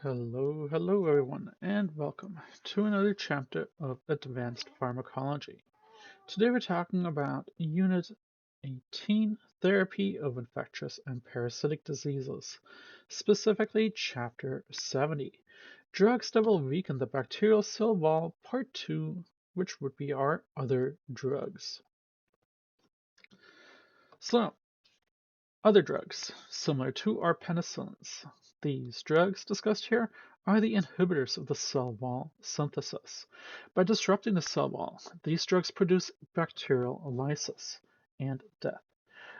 Hello everyone, and welcome to another chapter of Advanced Pharmacology. Today we're talking about Unit 18, Therapy of Infectious and Parasitic Diseases, specifically Chapter 70, Drugs that will weaken the bacterial cell wall, Part 2, which would be our other drugs. So, other drugs, similar to our penicillins. These drugs discussed here are the inhibitors of the cell wall synthesis. By disrupting the cell wall, these drugs produce bacterial lysis and death.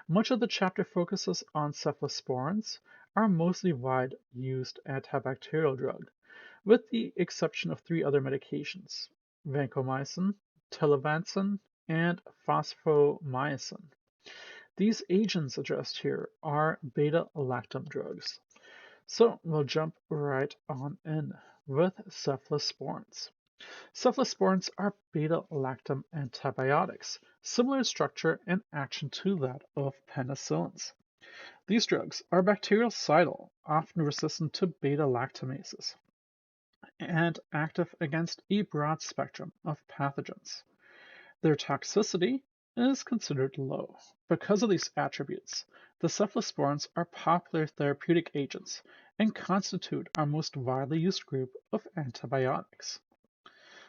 Much of the chapter focuses on cephalosporins, our mostly wide-used antibacterial drug, with the exception of three other medications, vancomycin, telavancin, and phosphomycin. These agents addressed here are beta-lactam drugs. So we'll jump right on in with cephalosporins. Cephalosporins are beta-lactam antibiotics, similar in structure and action to that of penicillins. These drugs are bactericidal, often resistant to beta-lactamases, and active against a broad spectrum of pathogens. Their toxicity is considered low. Because of these attributes, the cephalosporins are popular therapeutic agents and constitute our most widely used group of antibiotics.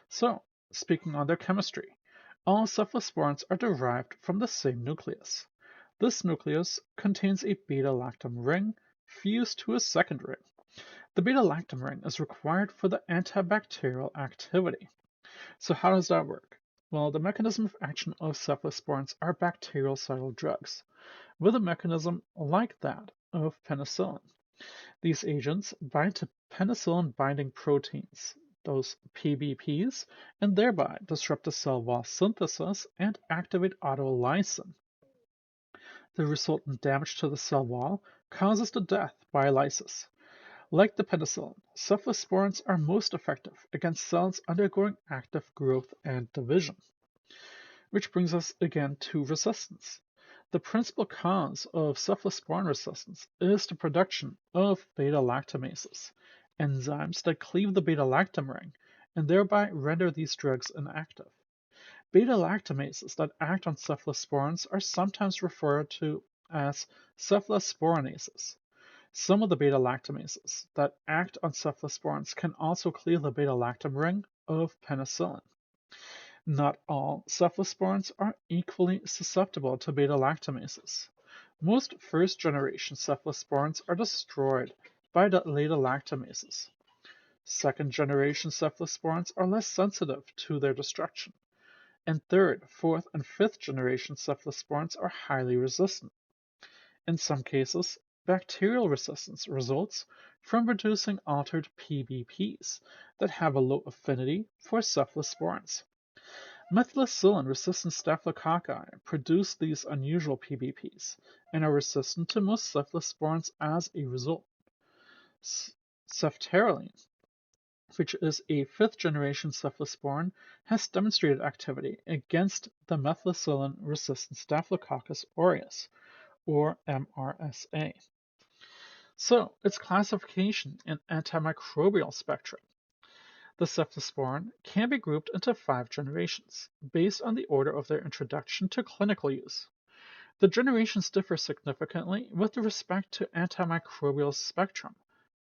So, speaking on their chemistry, all cephalosporins are derived from the same nucleus. This nucleus contains a beta-lactam ring fused to a second ring. The beta-lactam ring is required for the antibacterial activity. So how does that work? Well, the mechanism of action of cephalosporins are bactericidal drugs, with a mechanism like that of penicillin. These agents bind to penicillin-binding proteins, those PBPs, and thereby disrupt the cell wall synthesis and activate autolysin. The resultant damage to the cell wall causes the death by lysis. Like the penicillin, cephalosporins are most effective against cells undergoing active growth and division. Which brings us again to resistance. The principal cause of cephalosporin resistance is the production of beta-lactamases, enzymes that cleave the beta-lactam ring and thereby render these drugs inactive. Beta-lactamases that act on cephalosporins are sometimes referred to as cephalosporinases. Some of the beta-lactamases that act on cephalosporins can also cleave the beta-lactam ring of penicillin. Not all cephalosporins are equally susceptible to beta-lactamases. Most first-generation cephalosporins are destroyed by the beta-lactamases. Second-generation cephalosporins are less sensitive to their destruction, and third, fourth, and fifth-generation cephalosporins are highly resistant. In some cases, bacterial resistance results from producing altered PBPs that have a low affinity for cephalosporins. Methicillin-resistant staphylococci produce these unusual PBPs and are resistant to most cephalosporins as a result. Ceftaroline, which is a fifth-generation cephalosporin, has demonstrated activity against the methicillin-resistant Staphylococcus aureus, or MRSA. So, its classification in antimicrobial spectrum. The cephalosporin can be grouped into 5 generations, based on the order of their introduction to clinical use. The generations differ significantly with respect to antimicrobial spectrum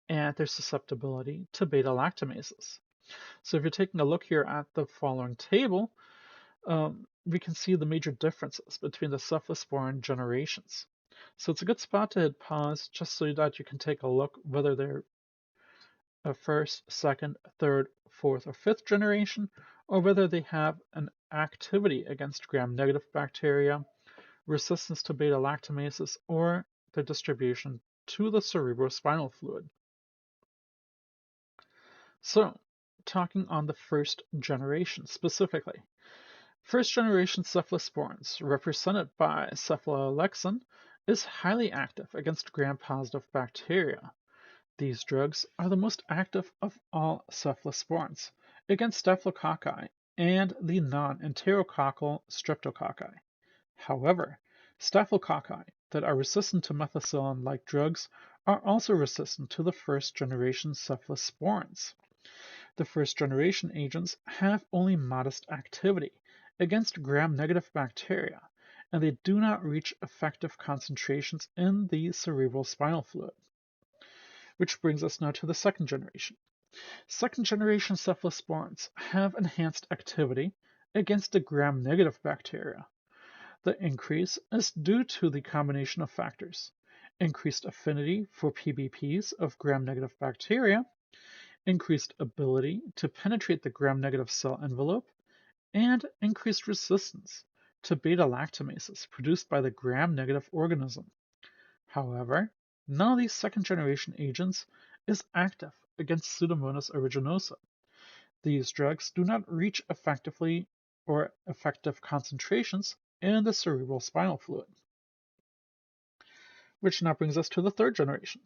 and their susceptibility to beta-lactamases. So if you're taking a look here at the following table, we can see the major differences between the cephalosporin generations. So it's a good spot to hit pause just so that you can take a look whether they're a first, second, third, fourth, or fifth generation, or whether they have an activity against gram-negative bacteria, resistance to beta-lactamases, or their distribution to the cerebrospinal fluid. So, talking on the first generation specifically. First generation cephalosporins, represented by cephalexin, is highly active against gram-positive bacteria. These drugs are the most active of all cephalosporins against staphylococci and the non-enterococcal streptococci. However, staphylococci that are resistant to methicillin-like drugs are also resistant to the first-generation cephalosporins. The first-generation agents have only modest activity against gram-negative bacteria, and they do not reach effective concentrations in the cerebral spinal fluid. Which brings us now to the second generation. Second-generation cephalosporins have enhanced activity against the gram-negative bacteria. The increase is due to the combination of factors: increased affinity for PBPs of gram-negative bacteria, increased ability to penetrate the gram-negative cell envelope, and increased resistance to beta-lactamases produced by the gram-negative organism. However, none of these second-generation agents is active against Pseudomonas aeruginosa. These drugs do not reach effectively or effective concentrations in the cerebral spinal fluid. Which now brings us to the third generation.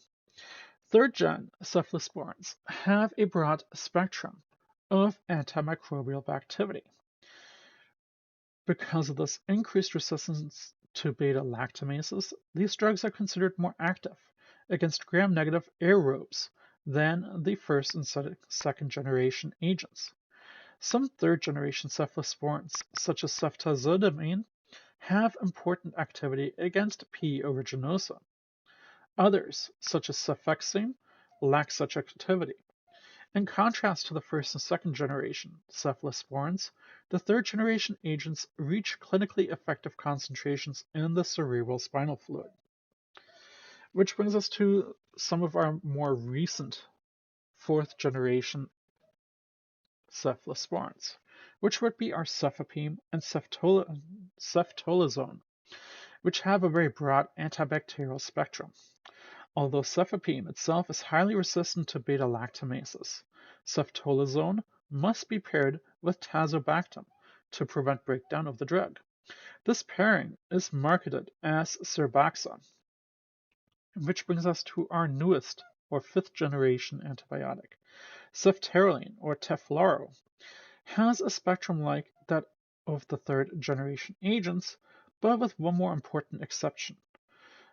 Third-gen cephalosporins have a broad spectrum of antimicrobial activity. Because of this increased resistance to beta-lactamases, these drugs are considered more active against gram-negative aerobes than the first and second-generation agents. Some third-generation cephalosporins, such as ceftazidimine, have important activity against P. aeruginosa. Others, such as cefixime, lack such activity. In contrast to the first and second generation cephalosporins, the third generation agents reach clinically effective concentrations in the cerebral spinal fluid. Which brings us to some of our more recent fourth generation cephalosporins, which would be our cefepime and ceftolozane, which have a very broad antibacterial spectrum. Although cefepime itself is highly resistant to beta-lactamases, ceftolozane must be paired with tazobactam to prevent breakdown of the drug. This pairing is marketed as Serbaxan, which brings us to our newest or fifth generation antibiotic. Ceftaroline or Teflaro has a spectrum like that of the third generation agents, but with one more important exception.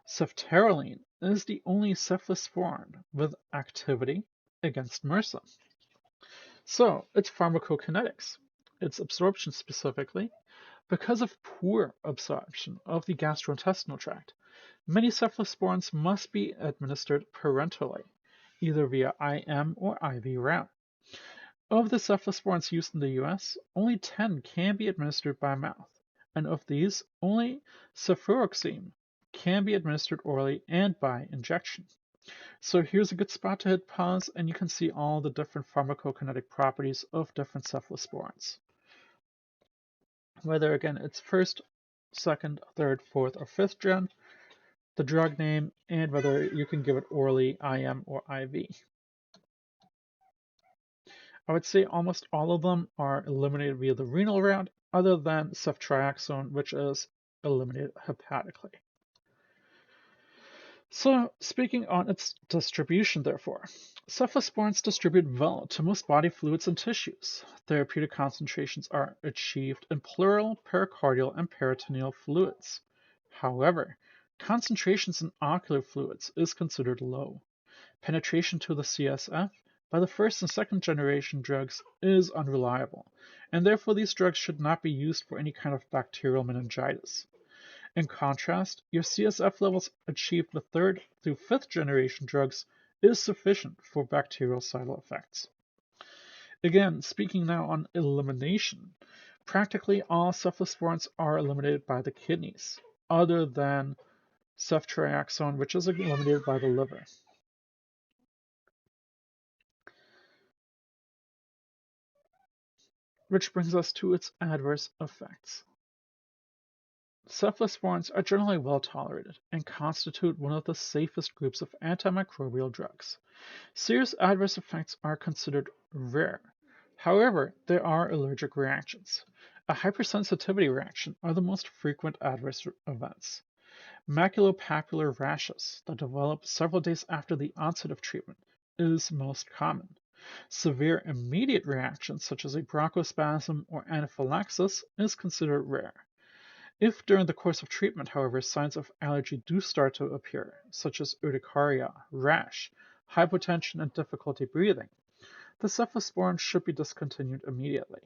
Ceftaroline is the only cephalosporin with activity against MRSA. So, its pharmacokinetics, its absorption specifically, because of poor absorption of the gastrointestinal tract, many cephalosporins must be administered parenterally, either via IM or IV route. Of the cephalosporins used in the US, only 10 can be administered by mouth, and of these, only cefuroxime can be administered orally and by injection. So here's a good spot to hit pause, and you can see all the different pharmacokinetic properties of different cephalosporins. Whether, again, it's first, second, third, fourth, or fifth gen, the drug name, and whether you can give it orally, IM, or IV. I would say almost all of them are eliminated via the renal route, other than ceftriaxone, which is eliminated hepatically. So, speaking on its distribution, therefore, cephalosporins distribute well to most body fluids and tissues. Therapeutic concentrations are achieved in pleural, pericardial, and peritoneal fluids. However, concentrations in ocular fluids is considered low. Penetration to the CSF by the first and second generation drugs is unreliable, and therefore these drugs should not be used for any kind of bacterial meningitis. In contrast, your CSF levels achieved with third through fifth generation drugs is sufficient for bactericidal effects. Again, speaking now on elimination, practically all cephalosporins are eliminated by the kidneys, other than ceftriaxone, which is eliminated by the liver. Which brings us to its adverse effects. Cephalosporins are generally well tolerated and constitute one of the safest groups of antimicrobial drugs. Serious adverse effects are considered rare. However, there are allergic reactions. A hypersensitivity reaction are the most frequent adverse events. Maculopapular rashes that develop several days after the onset of treatment is most common. Severe immediate reactions such as a bronchospasm or anaphylaxis is considered rare. If during the course of treatment, however, signs of allergy do start to appear, such as urticaria, rash, hypotension, and difficulty breathing, the cephalosporin should be discontinued immediately.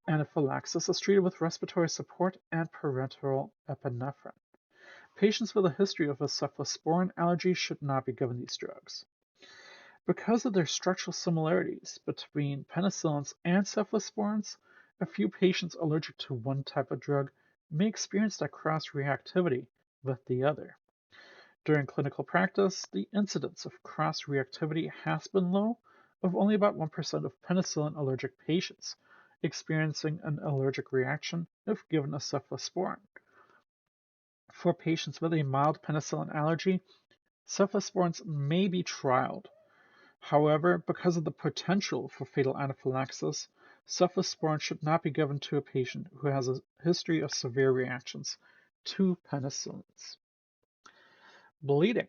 Anaphylaxis is treated with respiratory support and parenteral epinephrine. Patients with a history of a cephalosporin allergy should not be given these drugs. Because of their structural similarities between penicillins and cephalosporins, a few patients allergic to one type of drug may experience that cross-reactivity with the other. During clinical practice, the incidence of cross-reactivity has been low, of only about 1% of penicillin allergic patients experiencing an allergic reaction if given a cephalosporin. For patients with a mild penicillin allergy, cephalosporins may be trialed. However, because of the potential for fatal anaphylaxis, cephalosporin should not be given to a patient who has a history of severe reactions to penicillins. Bleeding.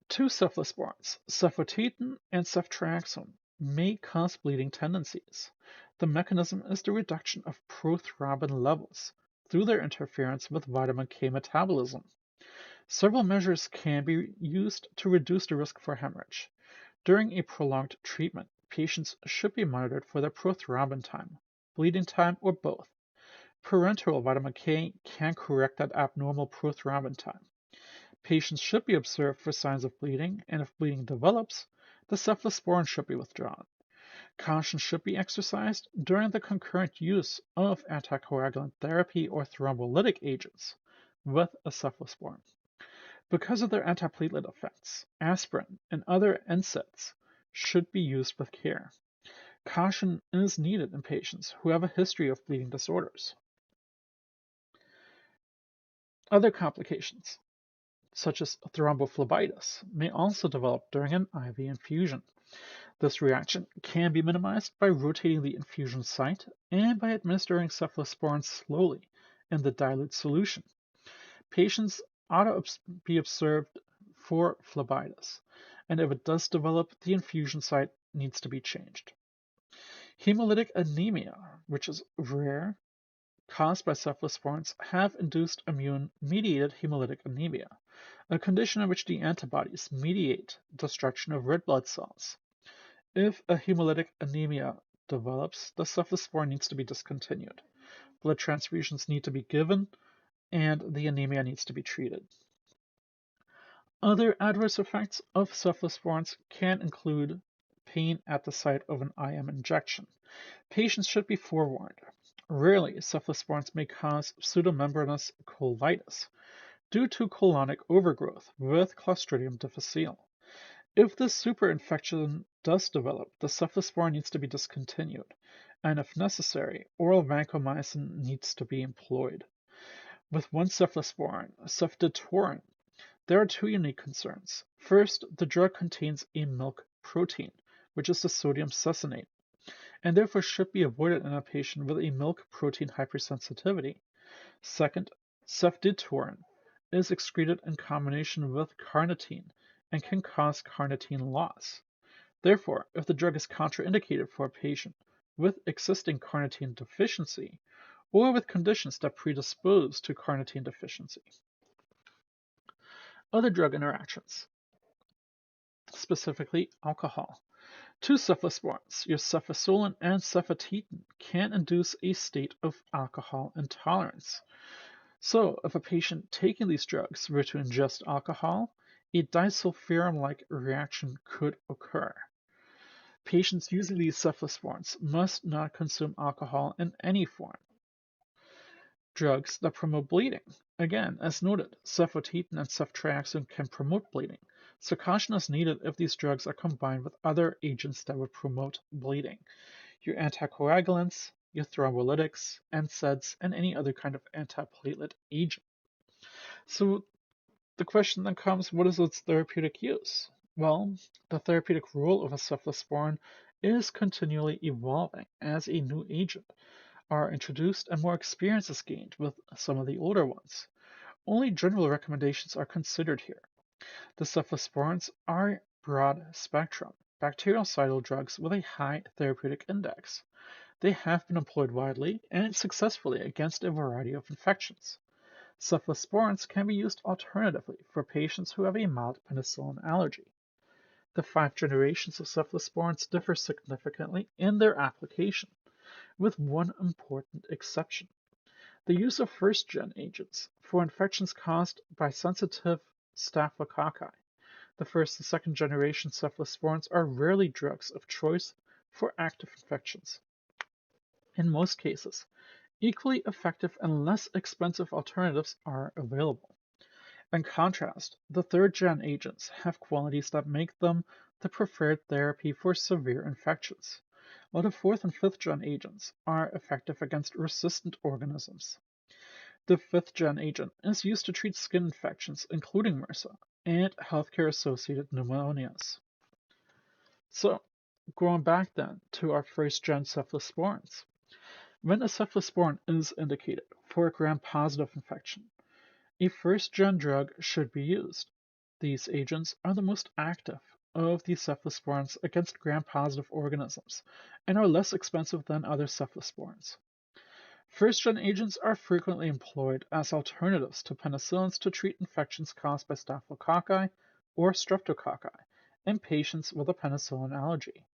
Two cephalosporins, cefotetin and ceftriaxone, may cause bleeding tendencies. The mechanism is the reduction of prothrombin levels through their interference with vitamin K metabolism. Several measures can be used to reduce the risk for hemorrhage. During a prolonged treatment, patients should be monitored for their prothrombin time, bleeding time, or both. Parenteral vitamin K can correct that abnormal prothrombin time. Patients should be observed for signs of bleeding, and if bleeding develops, the cephalosporin should be withdrawn. Caution should be exercised during the concurrent use of anticoagulant therapy or thrombolytic agents with a cephalosporin. Because of their antiplatelet effects, aspirin and other NSAIDs should be used with care. Caution is needed in patients who have a history of bleeding disorders. Other complications, such as thrombophlebitis, may also develop during an IV infusion. This reaction can be minimized by rotating the infusion site and by administering cephalosporin slowly in the dilute solution. Patients ought to be observed for phlebitis, and if it does develop, the infusion site needs to be changed. Hemolytic anemia, which is rare, caused by cephalosporins, have induced immune-mediated hemolytic anemia, a condition in which the antibodies mediate destruction of red blood cells. If a hemolytic anemia develops, the cephalosporin needs to be discontinued. Blood transfusions need to be given, and the anemia needs to be treated. Other adverse effects of cephalosporins can include pain at the site of an IM injection. Patients should be forewarned. Rarely, cephalosporins may cause pseudomembranous colitis due to colonic overgrowth with Clostridium difficile. If this superinfection does develop, the cephalosporin needs to be discontinued, and if necessary, oral vancomycin needs to be employed. With one cephalosporin, cefditorin, there are two unique concerns. First, the drug contains a milk protein, which is the sodium succinate, and therefore should be avoided in a patient with a milk protein hypersensitivity. Second, cefditorin is excreted in combination with carnitine and can cause carnitine loss. Therefore, if the drug is contraindicated for a patient with existing carnitine deficiency or with conditions that predispose to carnitine deficiency. Other drug interactions, specifically alcohol. Two cephalosporins, your cefazolin and cefotetin, can induce a state of alcohol intolerance. So, if a patient taking these drugs were to ingest alcohol, a disulfiram-like reaction could occur. Patients using these cephalosporins must not consume alcohol in any form. Drugs that promote bleeding. Again, as noted, cefotetin and ceftriaxone can promote bleeding, so caution is needed if these drugs are combined with other agents that would promote bleeding. Your anticoagulants, your thrombolytics, NSAIDs, and any other kind of antiplatelet agent. So the question then comes, what is its therapeutic use? Well, the therapeutic role of a cephalosporin is continually evolving as a new agent are introduced and more experience is gained with some of the older ones. Only general recommendations are considered here. The cephalosporins are broad spectrum, bactericidal drugs with a high therapeutic index. They have been employed widely and successfully against a variety of infections. Cephalosporins can be used alternatively for patients who have a mild penicillin allergy. The 5 generations of cephalosporins differ significantly in their application, with one important exception: the use of first-gen agents for infections caused by sensitive staphylococci. The first and second generation cephalosporins are rarely drugs of choice for active infections. In most cases, equally effective and less expensive alternatives are available. In contrast, the third-gen agents have qualities that make them the preferred therapy for severe infections, while the fourth and fifth-gen agents are effective against resistant organisms. The fifth-gen agent is used to treat skin infections, including MRSA, and healthcare-associated pneumonias. So, going back then to our first-gen cephalosporins. When a cephalosporin is indicated for a gram-positive infection, a first-gen drug should be used. These agents are the most active of the cephalosporins against gram-positive organisms and are less expensive than other cephalosporins. First-gen agents are frequently employed as alternatives to penicillins to treat infections caused by staphylococci or streptococci in patients with a penicillin allergy.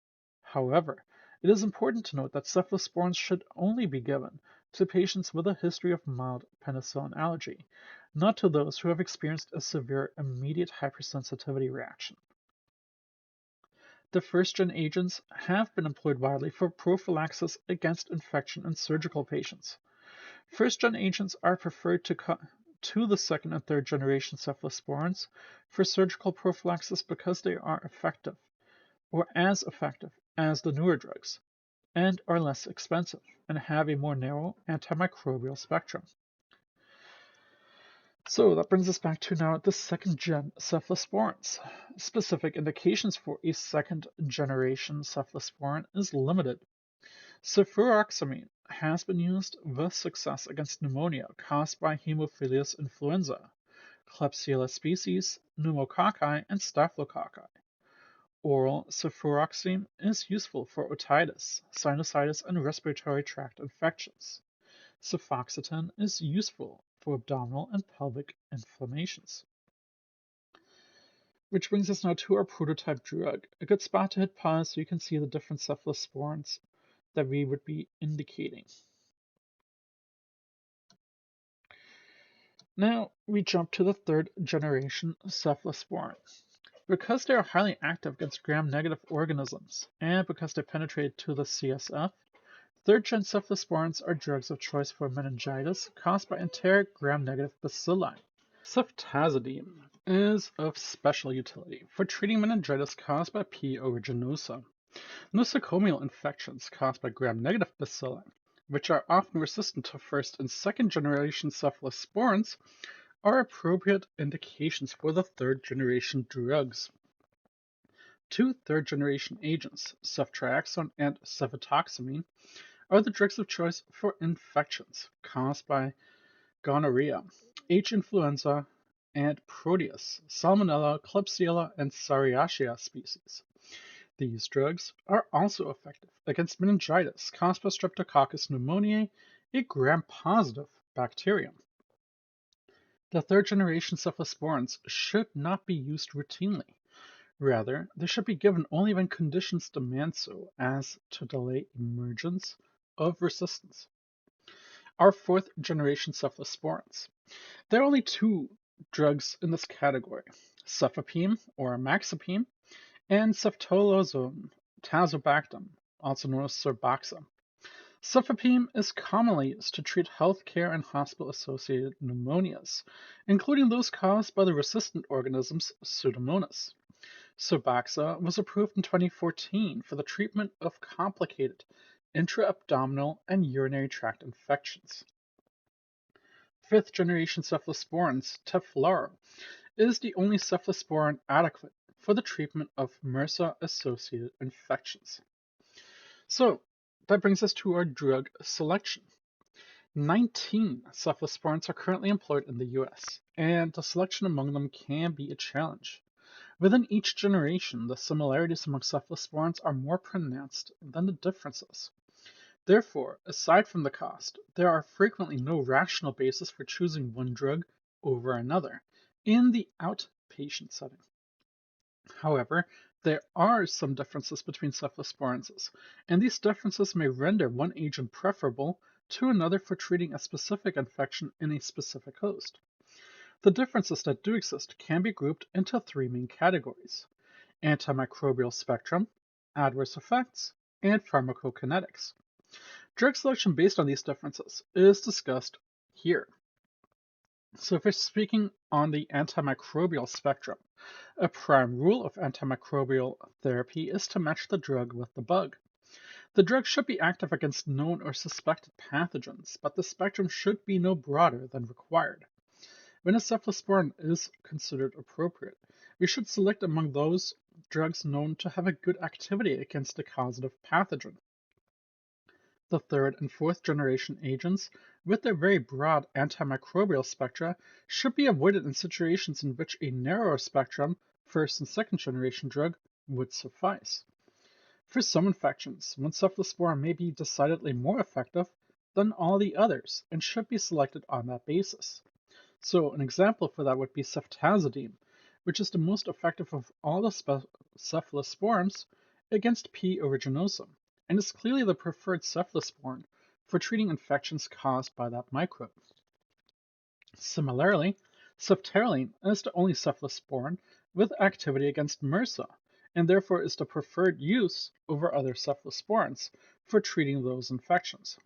However, it is important to note that cephalosporins should only be given to patients with a history of mild penicillin allergy, not to those who have experienced a severe immediate hypersensitivity reaction. The first-gen agents have been employed widely for prophylaxis against infection in surgical patients. First-gen agents are preferred to the second and third generation cephalosporins for surgical prophylaxis because they are effective, or as effective as the newer drugs, and are less expensive and have a more narrow antimicrobial spectrum. So that brings us back to now the second-gen cephalosporins. Specific indications for a second-generation cephalosporin is limited. Cefuroximine has been used with success against pneumonia caused by Haemophilus influenza, Klebsiella species, pneumococci, and staphylococci. Oral cefuroxime is useful for otitis, sinusitis, and respiratory tract infections. Cefoxitin is useful for abdominal and pelvic inflammations. Which brings us now to our prototype drug. A good spot to hit pause so you can see the different cephalosporins that we would be indicating. Now we jump to the third generation cephalosporin. Because they are highly active against gram-negative organisms, and because they penetrate to the CSF, third-gen cephalosporins are drugs of choice for meningitis caused by enteric gram-negative bacilli. Ceftazidime is of special utility for treating meningitis caused by P. aeruginosa, nosocomial infections caused by gram-negative bacilli, which are often resistant to first and second generation cephalosporins, are appropriate indications for the third-generation drugs. Two third-generation agents, ceftriaxone and cefotoximine, are the drugs of choice for infections caused by gonorrhea, H. influenza, and Proteus, Salmonella, Klebsiella, and Ceriaceae species. These drugs are also effective against meningitis caused by Streptococcus pneumoniae, a gram-positive bacterium. The third-generation cephalosporins should not be used routinely. Rather, they should be given only when conditions demand so as to delay emergence of resistance. Our fourth-generation cephalosporins. There are only two drugs in this category: cefepime or amaxipine and ceftolozane tazobactam, also known as Surboxa. Cefepime is commonly used to treat healthcare and hospital-associated pneumonias, including those caused by the resistant organisms Pseudomonas. Surboxa was approved in 2014 for the treatment of complicated intra-abdominal and urinary tract infections. Fifth-generation cephalosporins, Teflaro, is the only cephalosporin adequate for the treatment of MRSA-associated infections. So, that brings us to our drug selection. 19 cephalosporins are currently employed in the US, and the selection among them can be a challenge. Within each generation, the similarities among cephalosporins are more pronounced than the differences. Therefore, aside from the cost, there are frequently no rational basis for choosing one drug over another in the outpatient setting. However, there are some differences between cephalosporins, and these differences may render one agent preferable to another for treating a specific infection in a specific host. The differences that do exist can be grouped into three main categories: antimicrobial spectrum, adverse effects, and pharmacokinetics. Drug selection based on these differences is discussed here. So, if we're speaking on the antimicrobial spectrum, a prime rule of antimicrobial therapy is to match the drug with the bug. The drug should be active against known or suspected pathogens, but the spectrum should be no broader than required. When a cephalosporin is considered appropriate, we should select among those drugs known to have a good activity against a causative pathogen. The third and fourth generation agents, with their very broad antimicrobial spectra, should be avoided in situations in which a narrower spectrum, first and second generation drug, would suffice. For some infections, one cephalosporin may be decidedly more effective than all the others and should be selected on that basis. So an example for that would be ceftazidime, which is the most effective of all the cephalosporins against P. aeruginosa, and is clearly the preferred cephalosporin for treating infections caused by that microbe. Similarly, ceftaroline is the only cephalosporin with activity against MRSA, and therefore is the preferred use over other cephalosporins for treating those infections.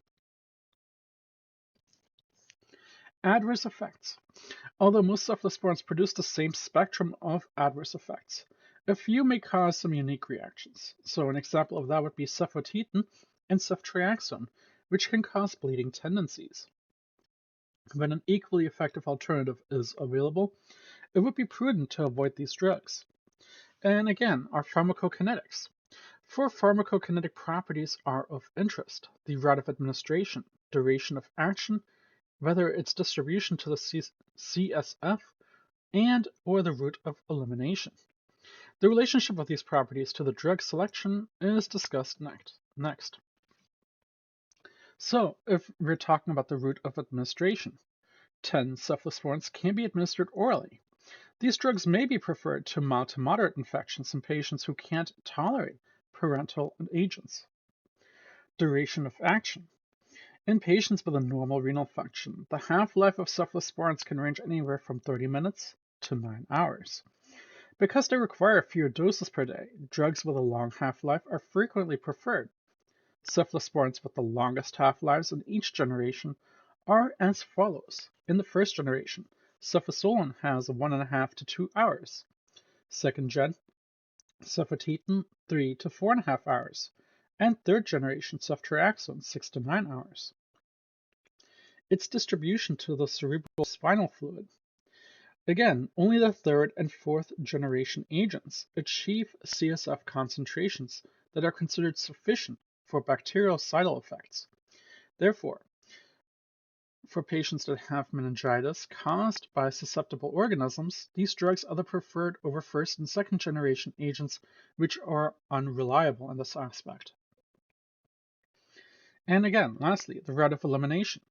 Adverse effects. Although most cephalosporins produce the same spectrum of adverse effects, a few may cause some unique reactions. So an example of that would be cefotetin and ceftriaxone, which can cause bleeding tendencies. When an equally effective alternative is available, it would be prudent to avoid these drugs. And again, our pharmacokinetics. Four pharmacokinetic properties are of interest: the route of administration, duration of action, whether its distribution to the CSF, and or the route of elimination. The relationship of these properties to the drug selection is discussed next. So, if we're talking about the route of administration, 10 cephalosporins can be administered orally. These drugs may be preferred to mild to moderate infections in patients who can't tolerate parenteral agents. Duration of action. In patients with a normal renal function, the half-life of cephalosporins can range anywhere from 30 minutes to 9 hours. Because they require fewer doses per day, drugs with a long half-life are frequently preferred. Cephalosporins with the longest half-lives in each generation are as follows. In the first generation, cefazolin has 1.5 to 2 hours. Second gen, cefotetin 3 to 4.5 hours. And third generation ceftriaxone 6 to 9 hours. Its distribution to the cerebrospinal fluid. Again, only the third and fourth generation agents achieve CSF concentrations that are considered sufficient for bactericidal effects. Therefore, for patients that have meningitis caused by susceptible organisms, these drugs are the preferred over first and second generation agents, which are unreliable in this aspect. And again, lastly, the route of elimination.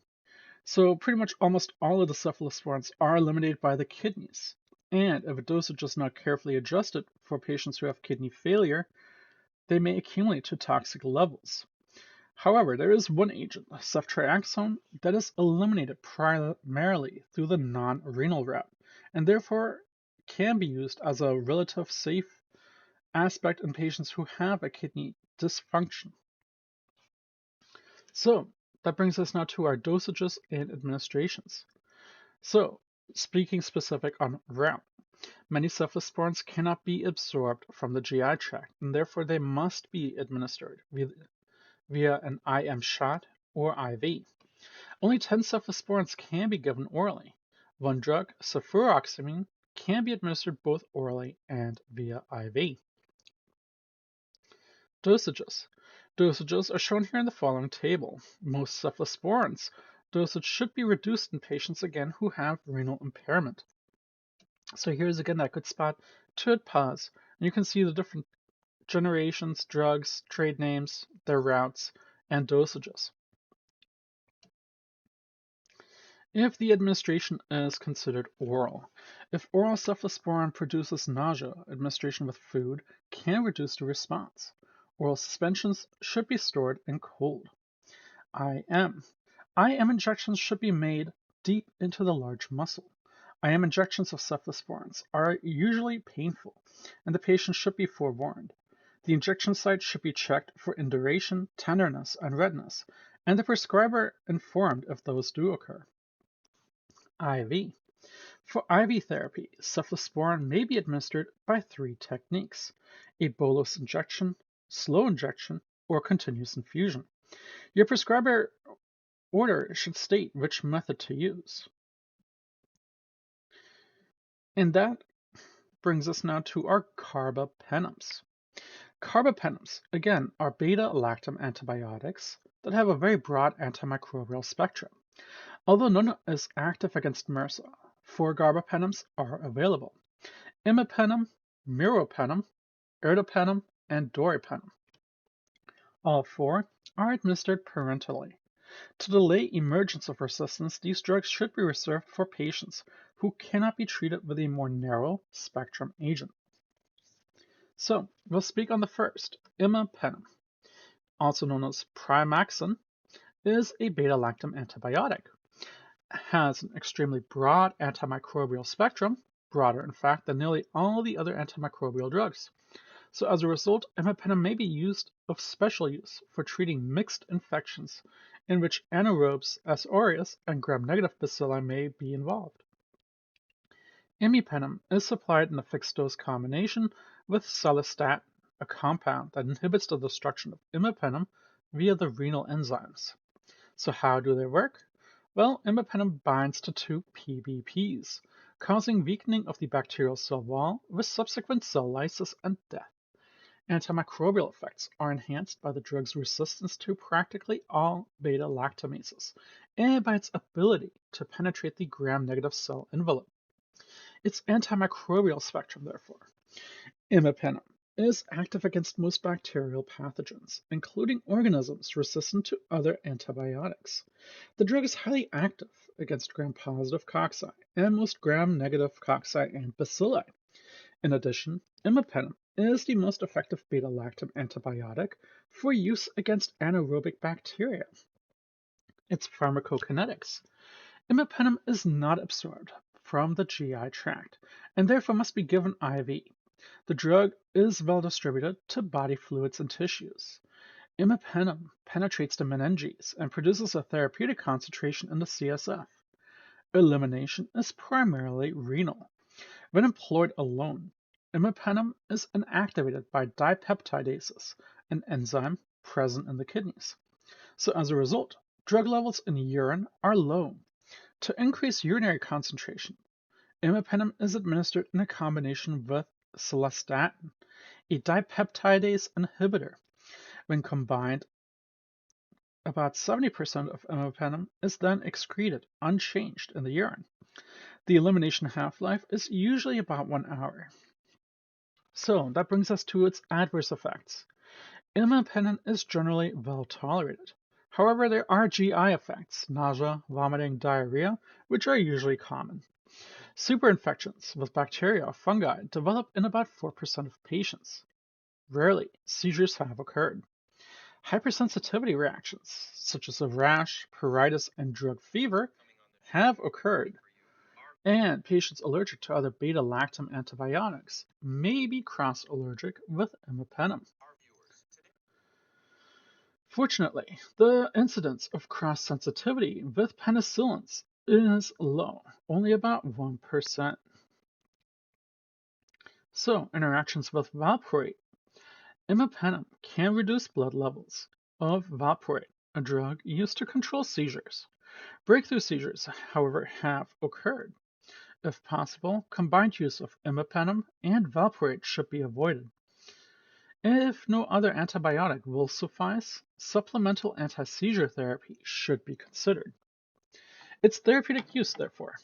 So pretty much almost all of the cephalosporins are eliminated by the kidneys. And if a dosage is not carefully adjusted for patients who have kidney failure, they may accumulate to toxic levels. However, there is one agent, ceftriaxone, that is eliminated primarily through the non-renal route, and therefore can be used as a relative safe aspect in patients who have a kidney dysfunction. So that brings us now to our dosages and administrations. So, speaking specific on route, many cephalosporins cannot be absorbed from the GI tract, and therefore they must be administered via an IM shot or IV. Only 10 cephalosporins can be given orally. One drug, cefuroximine, can be administered both orally and via IV. Dosages. Dosages are shown here in the following table. Most cephalosporins dosage should be reduced in patients again who have renal impairment. So here's again that good spot to hit pause. And you can see the different generations, drugs, trade names, their routes, and dosages. If the administration is considered oral, if oral cephalosporin produces nausea, administration with food can reduce the response. Oral suspensions should be stored in cold. IM. IM injections should be made deep into the large muscle. IM injections of cephalosporins are usually painful, and the patient should be forewarned. The injection site should be checked for induration, tenderness, and redness, and the prescriber informed if those do occur. IV. For IV therapy, cephalosporin may be administered by 3 techniques: a bolus injection, slow injection, or continuous infusion. Your prescriber order should state which method to use. And that brings us now to our carbapenems. Carbapenems, again, are beta-lactam antibiotics that have a very broad antimicrobial spectrum. Although none is active against MRSA, 4 carbapenems are available: imipenem, meropenem, ertapenem, and doripenem. All 4 are administered parenterally. To delay emergence of resistance, these drugs should be reserved for patients who cannot be treated with a more narrow spectrum agent. So, we'll speak on the first, imipenem, also known as Primaxin, is a beta-lactam antibiotic. It has an extremely broad antimicrobial spectrum, broader in fact than nearly all the other antimicrobial drugs. So as a result, imipenem may be used of special use for treating mixed infections in which anaerobes, S. aureus, and gram-negative bacilli may be involved. Imipenem is supplied in a fixed-dose combination with celistatin, a compound that inhibits the destruction of imipenem via the renal enzymes. So how do they work? Well, imipenem binds to 2 PBPs, causing weakening of the bacterial cell wall with subsequent cell lysis and death. Antimicrobial effects are enhanced by the drug's resistance to practically all beta-lactamases and by its ability to penetrate the gram-negative cell envelope. Its antimicrobial spectrum, therefore. Imipenem is active against most bacterial pathogens, including organisms resistant to other antibiotics. The drug is highly active against gram-positive cocci and most gram-negative cocci and bacilli. In addition, imipenem is the most effective beta-lactam antibiotic for use against anaerobic bacteria. Its pharmacokinetics. Imipenem is not absorbed from the GI tract and therefore must be given IV. The drug is well distributed to body fluids and tissues. Imipenem penetrates the meninges and produces a therapeutic concentration in the CSF. Elimination is primarily renal. When employed alone, imipenem is inactivated by dipeptidases, an enzyme present in the kidneys. So as a result, drug levels in urine are low. To increase urinary concentration, imipenem is administered in a combination with celistatin, a dipeptidase inhibitor. When combined, about 70% of imipenem is then excreted unchanged in the urine. The elimination half-life is usually about 1 hour. So that brings us to its adverse effects. Imipenem is generally well tolerated. However, there are GI effects, nausea, vomiting, diarrhea, which are usually common. Superinfections with bacteria or fungi develop in about 4% of patients. Rarely, seizures have occurred. Hypersensitivity reactions, such as a rash, pruritus, and drug fever, have occurred. And patients allergic to other beta-lactam antibiotics may be cross-allergic with imipenem. Fortunately, the incidence of cross-sensitivity with penicillins is low, only about 1%. So, interactions with valproate. Imipenem can reduce blood levels of valproate, a drug used to control seizures. Breakthrough seizures, however, have occurred. If possible, combined use of imipenem and valproate should be avoided. If no other antibiotic will suffice, supplemental anti-seizure therapy should be considered. Its therapeutic use, therefore,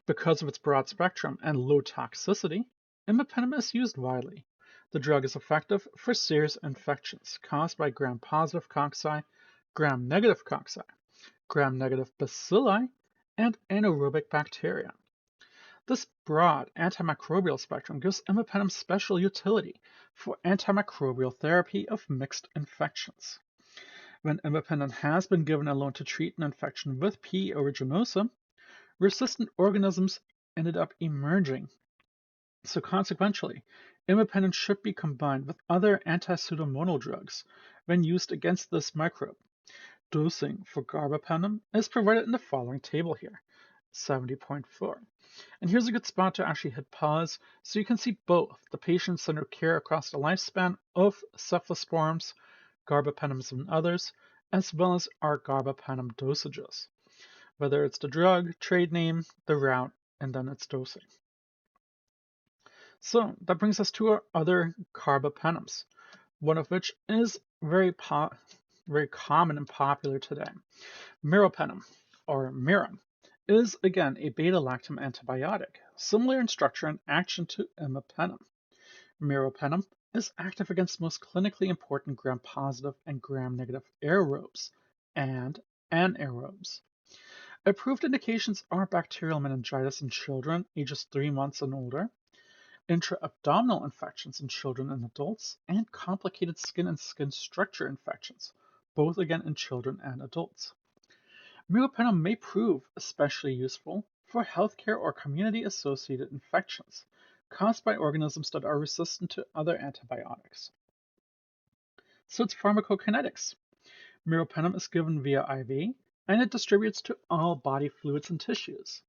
because of its broad spectrum and low toxicity, imipenem is used widely. The drug is effective for serious infections caused by gram-positive cocci, gram-negative cocci, gram-negative bacilli, and anaerobic bacteria. This broad antimicrobial spectrum gives imipenem special utility for antimicrobial therapy of mixed infections. When imipenem has been given alone to treat an infection with P. aeruginosa, resistant organisms ended up emerging. So consequentially, imipenem should be combined with other anti-pseudomonal drugs when used against this microbe. Dosing for carbapenem is provided in the following table here, 70.4. And here's a good spot to actually hit pause so you can see both the patient-centered care across the lifespan of cephalosporins, carbapenems and others, as well as our carbapenem dosages, whether it's the drug, trade name, the route, and then its dosing. So that brings us to our other carbapenems, one of which is very common and popular today. Meropenem, or Mirum, is again a beta-lactam antibiotic, similar in structure and action to imipenem. Meropenem is active against most clinically important gram-positive and gram-negative aerobes and anaerobes. Approved indications are bacterial meningitis in children ages 3 months and older, intra-abdominal infections in children and adults, and complicated skin and skin structure infections, both again in children and adults. Meropenem may prove especially useful for healthcare or community-associated infections caused by organisms that are resistant to other antibiotics. So its pharmacokinetics. Meropenem is given via IV, and it distributes to all body fluids and tissues.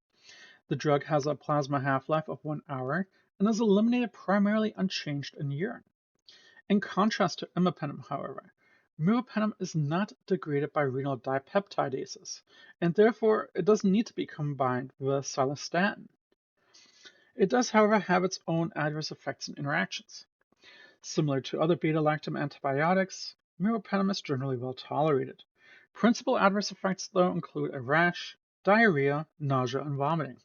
The drug has a plasma half-life of 1 hour and is eliminated primarily unchanged in urine. In contrast to imipenem, however, meropenem is not degraded by renal dipeptidases, and therefore it doesn't need to be combined with cilastatin. It does, however, have its own adverse effects and interactions. Similar to other beta-lactam antibiotics, meropenem is generally well tolerated. Principal adverse effects, though, include a rash, diarrhea, nausea, and vomiting.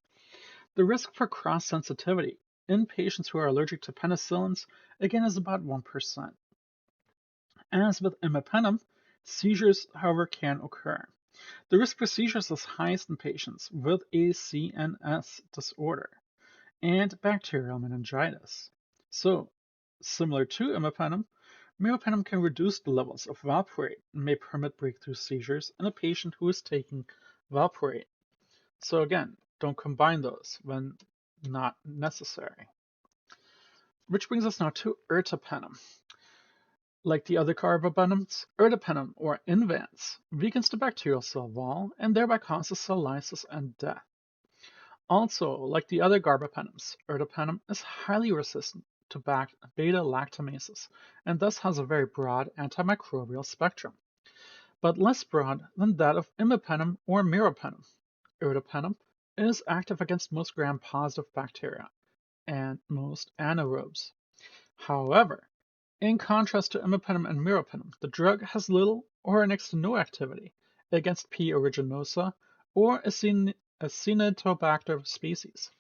The risk for cross-sensitivity in patients who are allergic to penicillins, again, is about 1%. As with imipenem, seizures, however, can occur. The risk for seizures is highest in patients with a CNS disorder and bacterial meningitis. So, similar to imipenem, meropenem can reduce the levels of valproate and may permit breakthrough seizures in a patient who is taking valproate. So again, don't combine those when not necessary. Which brings us now to ertapenem. Like the other carbapenems, ertapenem, or Invance, weakens the bacterial cell wall and thereby causes cell lysis and death. Also, like the other carbapenems, ertapenem is highly resistant to beta-lactamases and thus has a very broad antimicrobial spectrum, but less broad than that of imipenem or meropenem. Ertapenem is active against most gram-positive bacteria and most anaerobes. However, in contrast to imipenem and meropenem, the drug has little or next to no activity against P. aeruginosa or Acinetobacter species.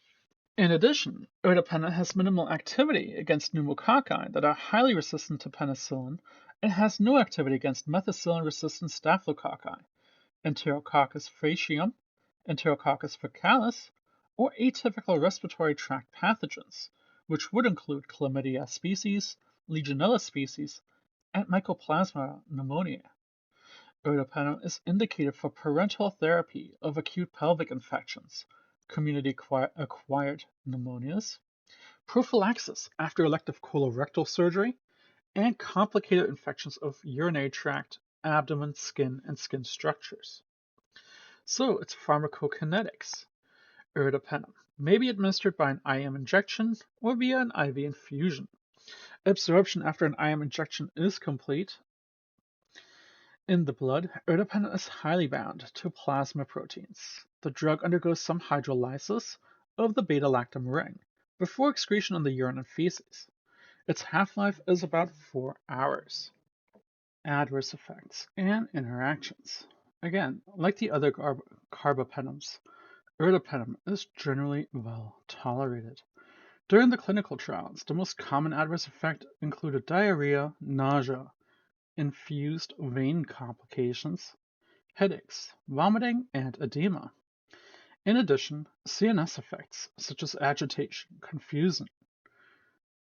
In addition, ertapenem has minimal activity against pneumococci that are highly resistant to penicillin and has no activity against methicillin-resistant staphylococci, Enterococcus faecium, Enterococcus faecalis, or atypical respiratory tract pathogens, which would include chlamydia species, Legionella species, and Mycoplasma pneumoniae. Ertapenem is indicated for parenteral therapy of acute pelvic infections, community-acquired pneumonias, prophylaxis after elective colorectal surgery, and complicated infections of urinary tract, abdomen, skin, and skin structures. So its pharmacokinetics. Ertapenem may be administered by an IM injection or via an IV infusion. Absorption after an IM injection is complete. In the blood, ertapenem is highly bound to plasma proteins. The drug undergoes some hydrolysis of the beta-lactam ring before excretion in the urine and feces. Its half-life is about 4 hours. Adverse effects and interactions. Again, like the other carbapenems, ertapenem is generally well tolerated. During the clinical trials, the most common adverse effect included diarrhea, nausea, infused vein complications, headaches, vomiting, and edema. In addition, CNS effects such as agitation, confusion,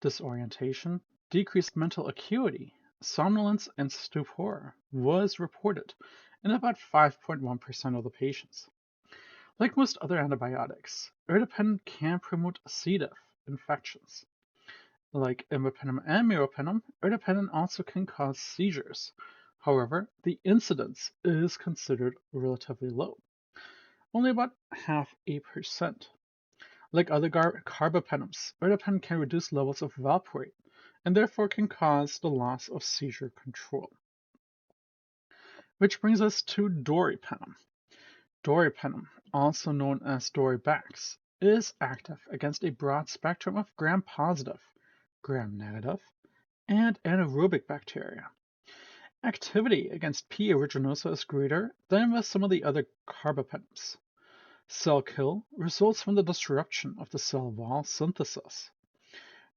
disorientation, decreased mental acuity, somnolence, and stupor was reported in about 5.1% of the patients. Like most other antibiotics, ertapenem can promote C. diff infections. Like imipenem and meropenem, ertapenem also can cause seizures. However, the incidence is considered relatively low, only about half a percent. Like other carbapenems, ertapenem can reduce levels of valproate and therefore can cause the loss of seizure control. Which brings us to doripenem. Doripenem, also known as Doribax, is active against a broad spectrum of gram-positive, gram-negative, and anaerobic bacteria. Activity against P. aeruginosa is greater than with some of the other carbapenems. Cell kill results from the disruption of the cell wall synthesis.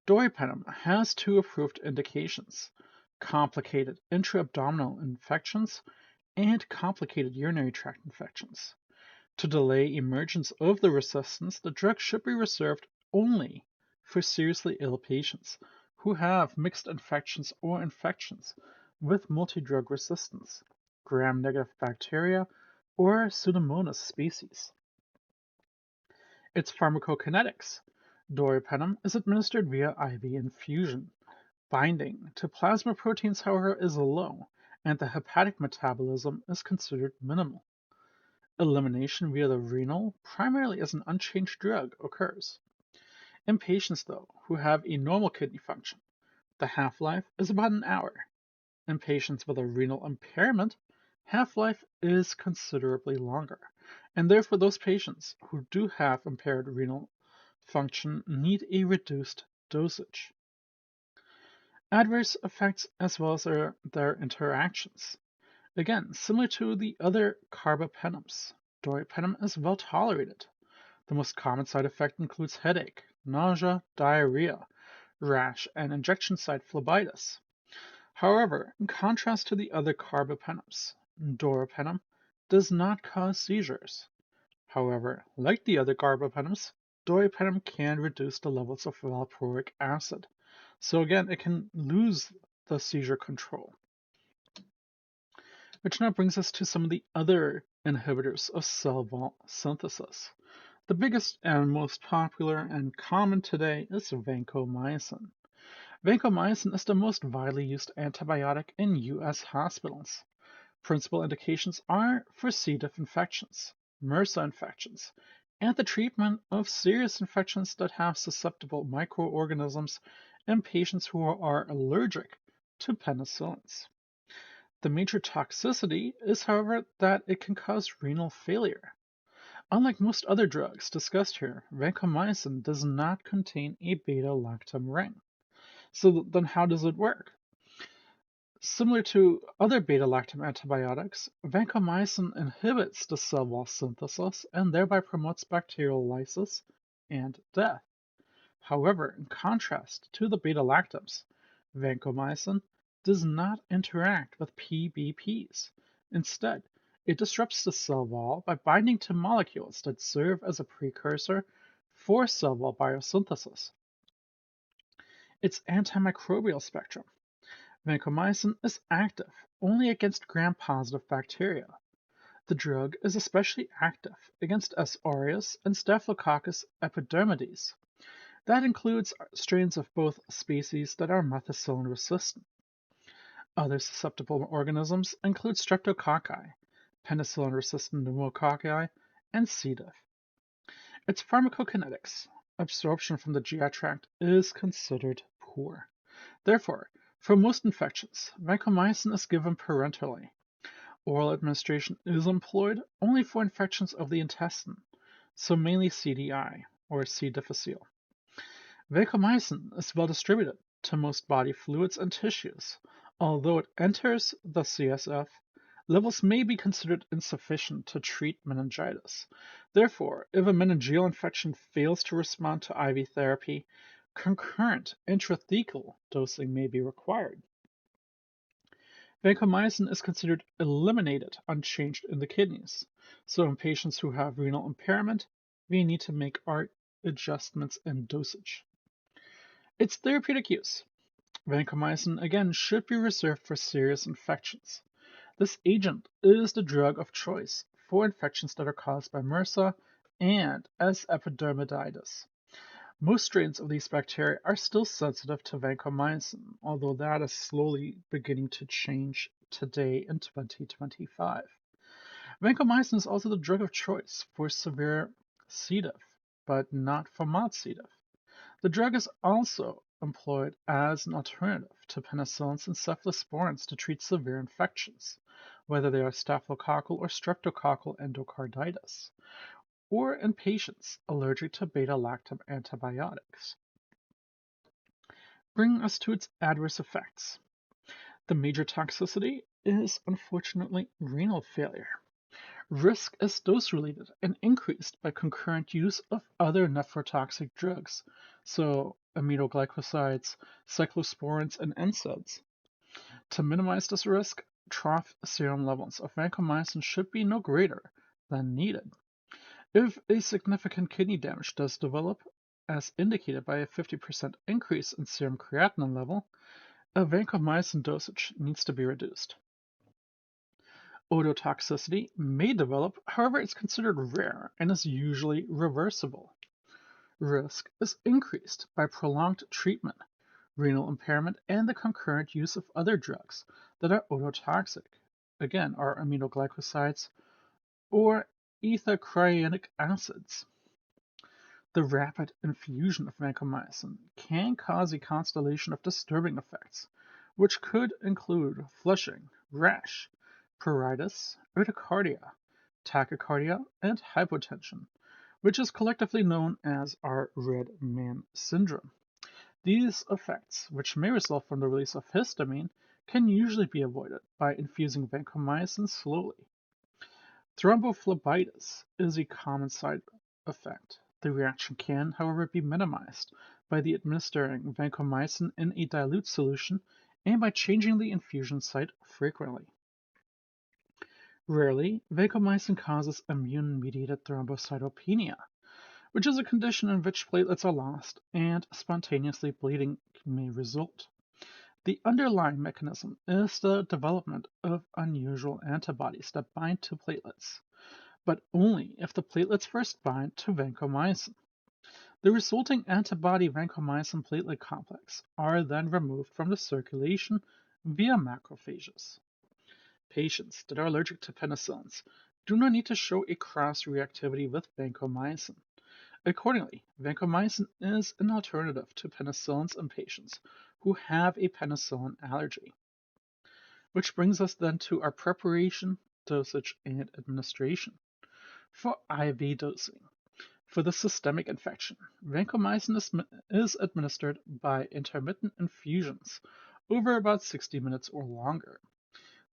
Doripenem has two approved indications: complicated intra-abdominal infections and complicated urinary tract infections. To delay emergence of the resistance, the drug should be reserved only for seriously ill patients who have mixed infections or infections with multi-drug resistance, gram-negative bacteria, or Pseudomonas species. Its pharmacokinetics. Doripenem is administered via IV infusion. Binding to plasma proteins, however, is low, and the hepatic metabolism is considered minimal. Elimination via the renal, primarily as an unchanged drug, occurs. In patients, though, who have a normal kidney function, the half-life is about an hour. In patients with a renal impairment, half-life is considerably longer, and therefore those patients who do have impaired renal function need a reduced dosage. Adverse effects as well as their interactions. Again, similar to the other carbapenems, doripenem is well tolerated. The most common side effect includes headache, nausea, diarrhea, rash, and injection site phlebitis. However, in contrast to the other carbapenems, doripenem does not cause seizures. However, like the other carbapenems, doripenem can reduce the levels of valproic acid. So again, it can lose the seizure control. Which now brings us to some of the other inhibitors of cell wall synthesis. The biggest and most popular and common today is vancomycin. Vancomycin is the most widely used antibiotic in U.S. hospitals. Principal indications are for C. diff infections, MRSA infections, and the treatment of serious infections that have susceptible microorganisms in patients who are allergic to penicillins. The major toxicity is, however, that it can cause renal failure. Unlike most other drugs discussed here, vancomycin does not contain a beta-lactam ring. So then how does it work? Similar to other beta-lactam antibiotics, vancomycin inhibits the cell wall synthesis and thereby promotes bacterial lysis and death. However, in contrast to the beta-lactams, vancomycin does not interact with PBPs. Instead, it disrupts the cell wall by binding to molecules that serve as a precursor for cell wall biosynthesis. Its antimicrobial spectrum. Vancomycin is active only against gram-positive bacteria. The drug is especially active against S. aureus and Staphylococcus epidermidis. That includes strains of both species that are methicillin resistant. Other susceptible organisms include streptococci, penicillin-resistant pneumococci, and C. diff. Its pharmacokinetics, absorption from the GI tract, is considered poor. Therefore, for most infections, vancomycin is given parenterally. Oral administration is employed only for infections of the intestine, so mainly CDI or C. difficile. Vancomycin is well distributed to most body fluids and tissues. Although it enters the CSF, levels may be considered insufficient to treat meningitis. Therefore, if a meningeal infection fails to respond to IV therapy, concurrent intrathecal dosing may be required. Vancomycin is considered eliminated unchanged in the kidneys. So in patients who have renal impairment, we need to make our adjustments in dosage. Its therapeutic use. Vancomycin again should be reserved for serious infections. This agent is the drug of choice for infections that are caused by MRSA and S. epidermidis. Most strains of these bacteria are still sensitive to vancomycin, although that is slowly beginning to change today in 2025. Vancomycin is also the drug of choice for severe C. diff, but not for mild C. diff. The drug is also employed as an alternative to penicillins and cephalosporins to treat severe infections, whether they are staphylococcal or streptococcal endocarditis, or in patients allergic to beta-lactam antibiotics. Bringing us to its adverse effects. The major toxicity is unfortunately renal failure. Risk is dose-related and increased by concurrent use of other nephrotoxic drugs, so aminoglycosides, cyclosporins, and NSAIDs. To minimize this risk, trough serum levels of vancomycin should be no greater than needed. If a significant kidney damage does develop, as indicated by a 50% increase in serum creatinine level, a vancomycin dosage needs to be reduced. Ototoxicity may develop, however it's considered rare and is usually reversible. Risk is increased by prolonged treatment, renal impairment, and the concurrent use of other drugs that are ototoxic, again are aminoglycosides or ethacryonic acids. The rapid infusion of vancomycin can cause a constellation of disturbing effects, which could include flushing, rash, pruritus, urticaria, tachycardia, and hypotension, which is collectively known as our red man syndrome. These effects, which may result from the release of histamine, can usually be avoided by infusing vancomycin slowly. Thrombophlebitis is a common side effect. The reaction can, however, be minimized by the administering vancomycin in a dilute solution and by changing the infusion site frequently. Rarely, vancomycin causes immune-mediated thrombocytopenia, which is a condition in which platelets are lost and spontaneously bleeding may result. The underlying mechanism is the development of unusual antibodies that bind to platelets, but only if the platelets first bind to vancomycin. The resulting antibody vancomycin platelet complex are then removed from the circulation via macrophages. Patients that are allergic to penicillins do not need to show a cross-reactivity with vancomycin. Accordingly, vancomycin is an alternative to penicillins in patients who have a penicillin allergy. Which brings us then to our preparation, dosage, and administration. For IV dosing, for the systemic infection, vancomycin is administered by intermittent infusions over about 60 minutes or longer.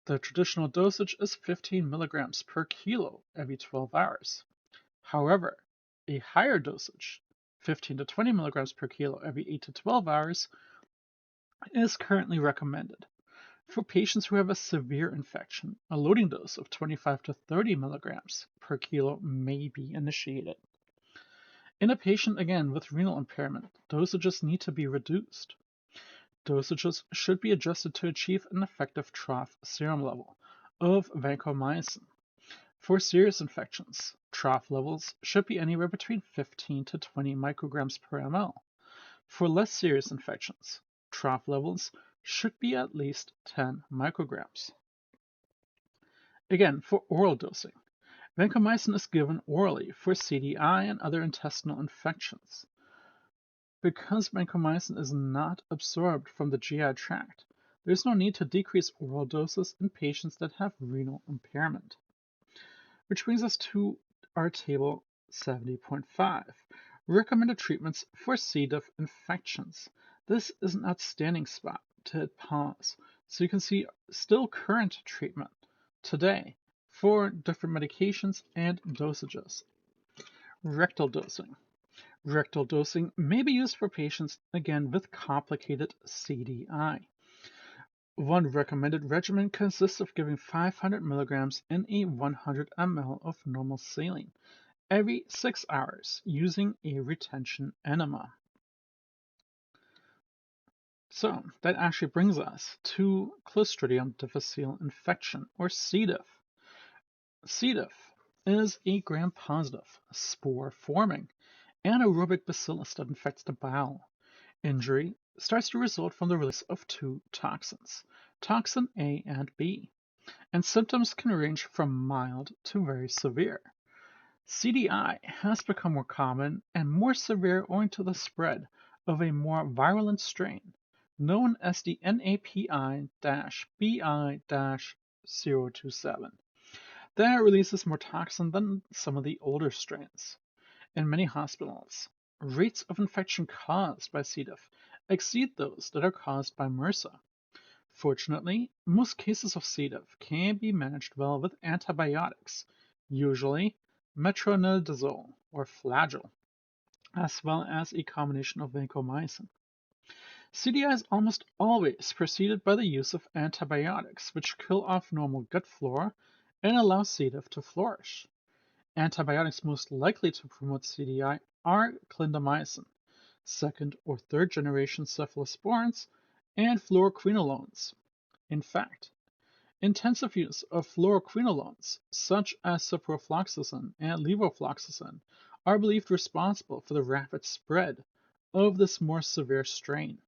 The traditional dosage is 15 milligrams per kilo every 12 hours. However, a higher dosage, 15 to 20 milligrams per kilo every 8 to 12 hours, is currently recommended. For patients who have a severe infection, a loading dose of 25 to 30 milligrams per kilo may be initiated. In a patient, again, with renal impairment, dosages need to be reduced. Dosages should be adjusted to achieve an effective trough serum level of vancomycin. For serious infections, trough levels should be anywhere between 15 to 20 micrograms per ml. For less serious infections, trough levels should be at least 10 micrograms. Again, for oral dosing, vancomycin is given orally for CDI and other intestinal infections. Because vancomycin is not absorbed from the GI tract, there is no need to decrease oral doses in patients that have renal impairment. Which brings us to our table 70.5, recommended treatments for C. diff infections. This is an outstanding spot to hit pause, so you can see still current treatment today for different medications and dosages. Rectal dosing. Rectal dosing may be used for patients, again, with complicated CDI. One recommended regimen consists of giving 500 milligrams in a 100 ml of normal saline every 6 hours using a retention enema. So that actually brings us to Clostridium difficile infection, or C. diff. C. diff is a gram-positive, spore-forming, anaerobic bacillus that infects the bowel. Injury starts to result from the release of two toxins, toxin A and B, and symptoms can range from mild to very severe. CDI has become more common and more severe owing to the spread of a more virulent strain known as the NAPI-BI-027 that releases more toxin than some of the older strains. In many hospitals, rates of infection caused by C. diff exceed those that are caused by MRSA. Fortunately, most cases of C. diff can be managed well with antibiotics, usually metronidazole or Flagyl, as well as a combination of vancomycin. CDI is almost always preceded by the use of antibiotics, which kill off normal gut flora and allow C. diff to flourish. Antibiotics most likely to promote CDI are clindamycin, second or third generation cephalosporins, and fluoroquinolones. In fact, intensive use of fluoroquinolones, such as ciprofloxacin and levofloxacin, are believed responsible for the rapid spread of this more severe strain.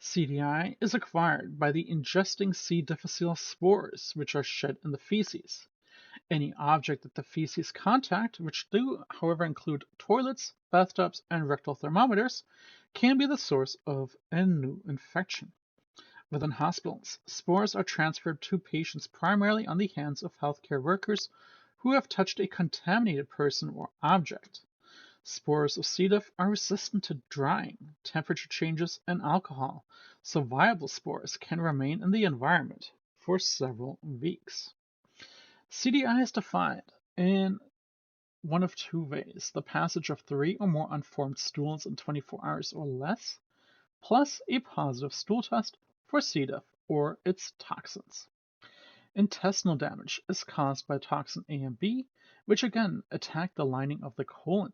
CDI is acquired by the ingesting C. difficile spores, which are shed in the feces. Any object that the feces contact, which do, however, include toilets, bathtubs, and rectal thermometers, can be the source of a new infection. Within hospitals, spores are transferred to patients primarily on the hands of healthcare workers who have touched a contaminated person or object. Spores of C. diff are resistant to drying, temperature changes, and alcohol, so viable spores can remain in the environment for several weeks. CDI is defined in one of two ways: the passage of 3 or more unformed stools in 24 hours or less, plus a positive stool test for C. diff or its toxins. Intestinal damage is caused by toxin A and B, which again attack the lining of the colon.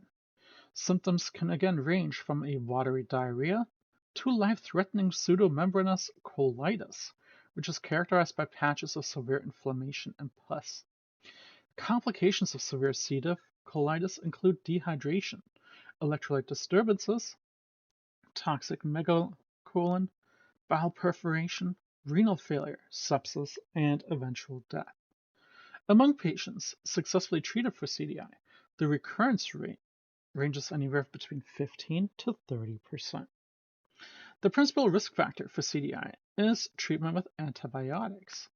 Symptoms can again range from a watery diarrhea to life-threatening pseudomembranous colitis, which is characterized by patches of severe inflammation and pus. Complications of severe C. diff colitis include dehydration, electrolyte disturbances, toxic megacolon, bowel perforation, renal failure, sepsis, and eventual death. Among patients successfully treated for CDI, the recurrence rate ranges anywhere between 15 to 30%. The principal risk factor for CDI is treatment with antibiotics.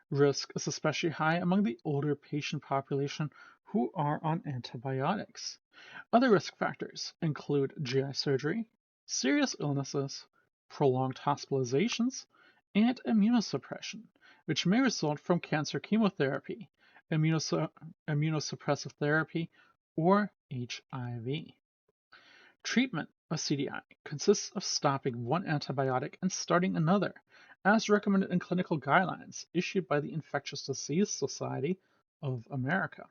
Risk is especially high among the older patient population who are on antibiotics. Other risk factors include GI surgery, serious illnesses, prolonged hospitalizations, and immunosuppression, which may result from cancer chemotherapy, immunosuppressive therapy, or HIV. Treatment of CDI consists of stopping one antibiotic and starting another, as recommended in clinical guidelines issued by the Infectious Disease Society of America,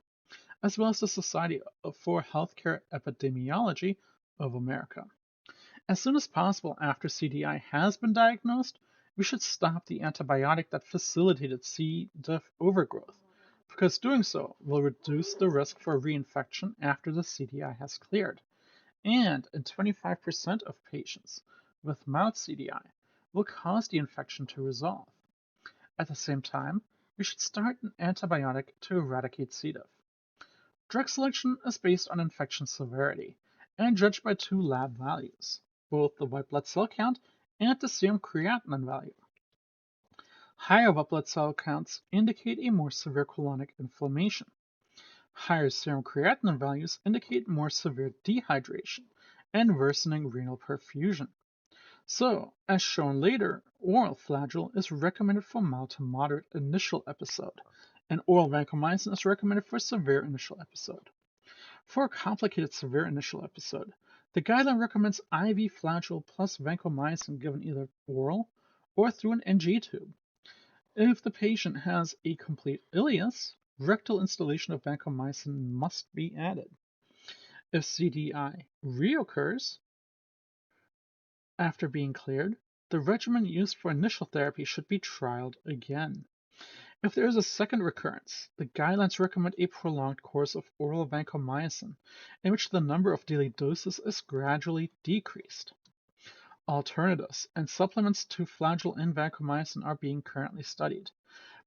as well as the Society for Healthcare Epidemiology of America. As soon as possible after CDI has been diagnosed, we should stop the antibiotic that facilitated C. diff overgrowth, because doing so will reduce the risk for reinfection after the CDI has cleared, and in 25% of patients with mild CDI will cause the infection to resolve. At the same time, we should start an antibiotic to eradicate C. diff. Drug selection is based on infection severity and judged by two lab values, both the white blood cell count and the serum creatinine value. Higher white blood cell counts indicate a more severe colonic inflammation. Higher serum creatinine values indicate more severe dehydration and worsening renal perfusion. So, as shown later, oral Flagyl is recommended for mild to moderate initial episode, and oral vancomycin is recommended for severe initial episode. For a complicated severe initial episode, the guideline recommends IV Flagyl plus vancomycin given either oral or through an NG tube. If the patient has a complete ileus, rectal installation of vancomycin must be added. If CDI reoccurs after being cleared, the regimen used for initial therapy should be trialed again. If there is a second recurrence, the guidelines recommend a prolonged course of oral vancomycin, in which the number of daily doses is gradually decreased. Alternatives and supplements to flagyl and vancomycin are being currently studied.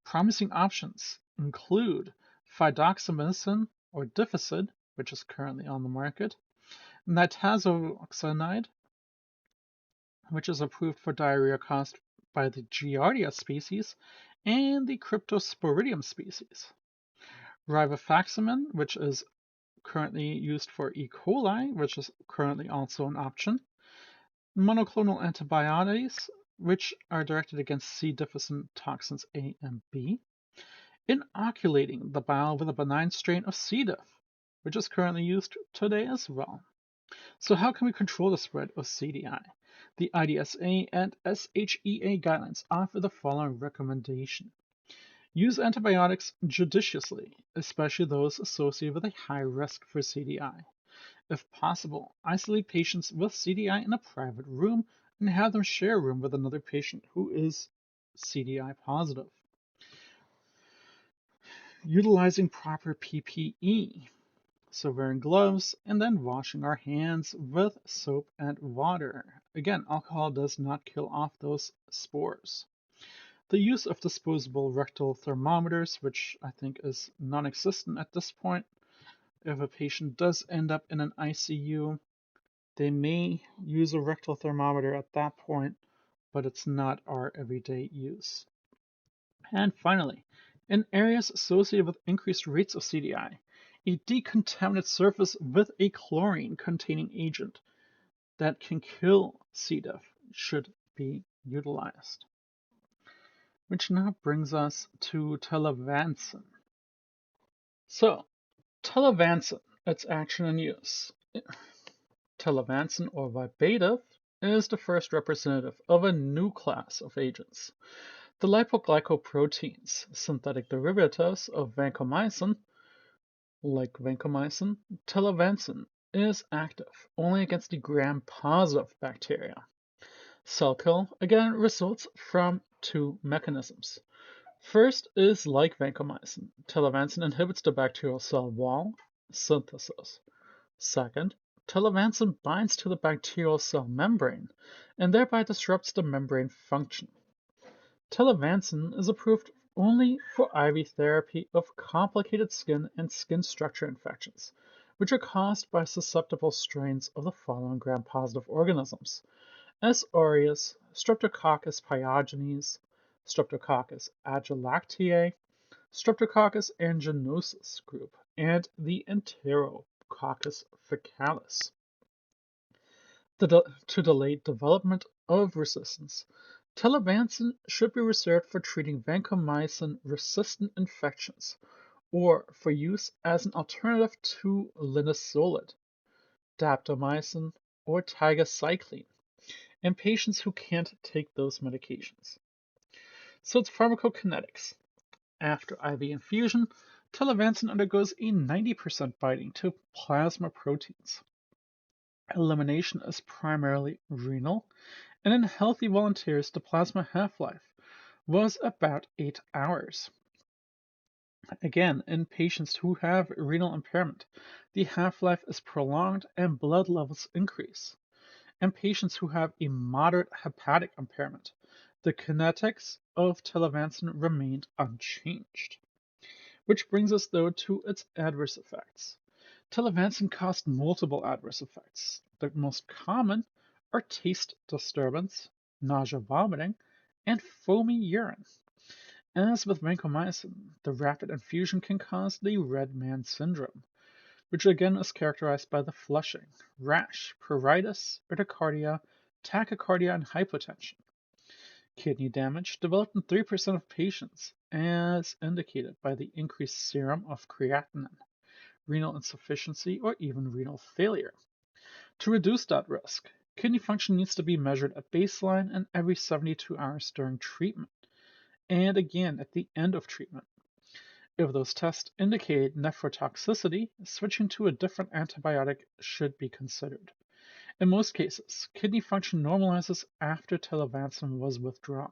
Promising options include fidaxomicin or Dificid, which is currently on the market, nitazoxanide, which is approved for diarrhea caused by the Giardia species, and the Cryptosporidium species. Rivaroxaban, which is currently used for E. coli, which is currently also an option. Monoclonal antibiotics, which are directed against C. difficile toxins A and B. Inoculating the bowel with a benign strain of C. diff, which is currently used today as well. So how can we control the spread of CDI? The IDSA and SHEA guidelines offer the following recommendation. Use antibiotics judiciously, especially those associated with a high risk for CDI. If possible, isolate patients with CDI in a private room and have them share a room with another patient who is CDI positive. Utilizing proper PPE, so wearing gloves and then washing our hands with soap and water. Again, alcohol does not kill off those spores. The use of disposable rectal thermometers, which I think is non-existent at this point. If a patient does end up in an ICU, they may use a rectal thermometer at that point, but it's not our everyday use. And finally, in areas associated with increased rates of CDI, a decontaminated surface with a chlorine-containing agent that can kill C. diff should be utilized. Which now brings us to telavancin. So, telavancin, its action and use. Telavancin, or Vibativ, is the first representative of a new class of agents. The lipoglycoproteins, synthetic derivatives of vancomycin, like vancomycin, telavancin is active only against the gram-positive bacteria. Cell kill, again, results from two mechanisms. First is like vancomycin, telavancin inhibits the bacterial cell wall synthesis. Second, telavancin binds to the bacterial cell membrane and thereby disrupts the membrane function. Telavancin is approved only for IV therapy of complicated skin and skin structure infections, which are caused by susceptible strains of the following gram-positive organisms: S. aureus, Streptococcus pyogenes, Streptococcus agalactiae, Streptococcus aeruginosus group, and the Enterococcus faecalis. To delay development of resistance, telavancin should be reserved for treating vancomycin-resistant infections or for use as an alternative to linezolid, daptomycin, or tigecycline in patients who can't take those medications. So it's pharmacokinetics. After IV infusion, telavancin undergoes a 90% binding to plasma proteins. Elimination is primarily renal, and in healthy volunteers, the plasma half-life was about 8 hours. Again, in patients who have renal impairment, the half-life is prolonged and blood levels increase. In patients who have a moderate hepatic impairment, the kinetics of telavancin remained unchanged. Which brings us, though, to its adverse effects. Telavancin caused multiple adverse effects. The most common are taste disturbance, nausea, vomiting, and foamy urine. As with vancomycin, the rapid infusion can cause the red man syndrome, which again is characterized by the flushing, rash, pruritus, urticaria, tachycardia, and hypotension. Kidney damage developed in 3% of patients, as indicated by the increased serum of creatinine, renal insufficiency, or even renal failure. To reduce that risk, Kidney function needs to be measured at baseline and every 72 hours during treatment, and again at the end of treatment. If those tests indicate nephrotoxicity, switching to a different antibiotic should be considered. In most cases, kidney function normalizes after telavancin was withdrawn.